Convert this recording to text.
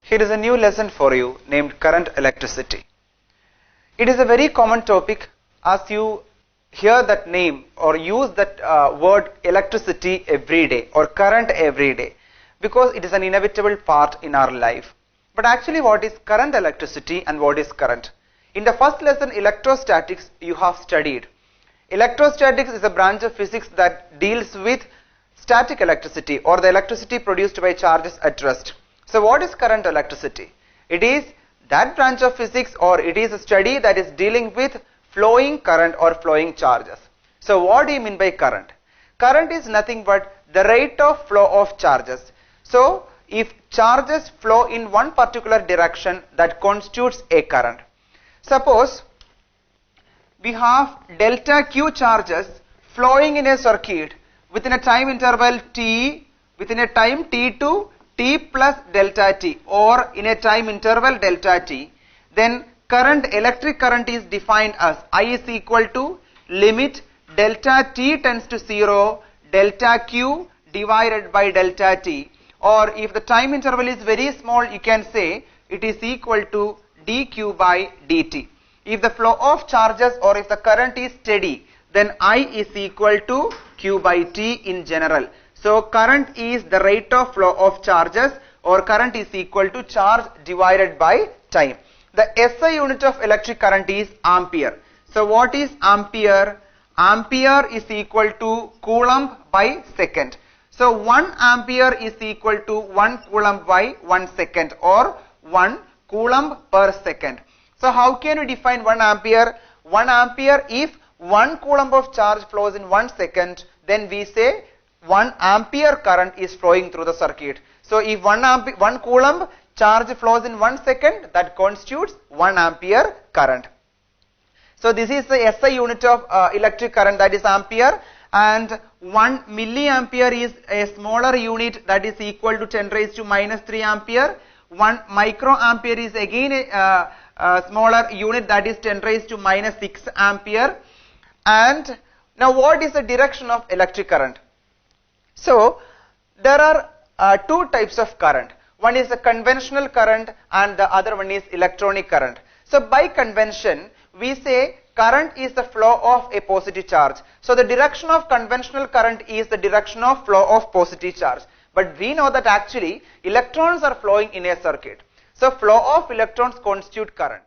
Here is a new lesson for you named current electricity. It is a very common topic as you hear that name or use that word electricity every day or current every day, because it is an inevitable part in our life. But actually, what is current electricity and what is current? In the first lesson, electrostatics, you have studied. Electrostatics is a branch of physics that deals with static electricity or the electricity produced by charges at rest. So what is current electricity? It is that branch of physics, or it is a study that is dealing with flowing current or flowing charges. So what do you mean by current? Current is nothing but the rate of flow of charges. So if charges flow in one particular direction, that constitutes a current. Suppose we have delta Q charges flowing in a circuit within a time interval t, within a time t to t plus delta t, or in a time interval delta t, then electric current is defined as I is equal to limit delta t tends to 0 delta Q divided by delta t, or if the time interval is very small, you can say it is equal to dq by dt. If the flow of charges or if the current is steady, then I is equal to q by t in general. So current is the rate of flow of charges, or current is equal to charge divided by time. The SI unit of electric current is ampere. So what is ampere? Ampere is equal to coulomb by second. So 1 ampere is equal to 1 coulomb by 1 second, or 1 coulomb per second. So how can we define 1 ampere? 1 ampere, if 1 coulomb of charge flows in 1 second, then we say 1 ampere current is flowing through the circuit. So if 1 coulomb charge flows in 1 second, that constitutes 1 ampere current. So this is the SI unit of electric current, that is ampere, and 1 milliampere is a smaller unit, that is equal to 10 raised to minus 3 ampere. 1 microampere is again a smaller unit, that is 10 raised to minus 6 ampere. And now what is the direction of electric current? So there are two types of current. One is a conventional current and the other one is electronic current. So by convention, we say current is the flow of a positive charge. So the direction of conventional current is the direction of flow of positive charge. But we know that actually electrons are flowing in a circuit. So flow of electrons constitute current.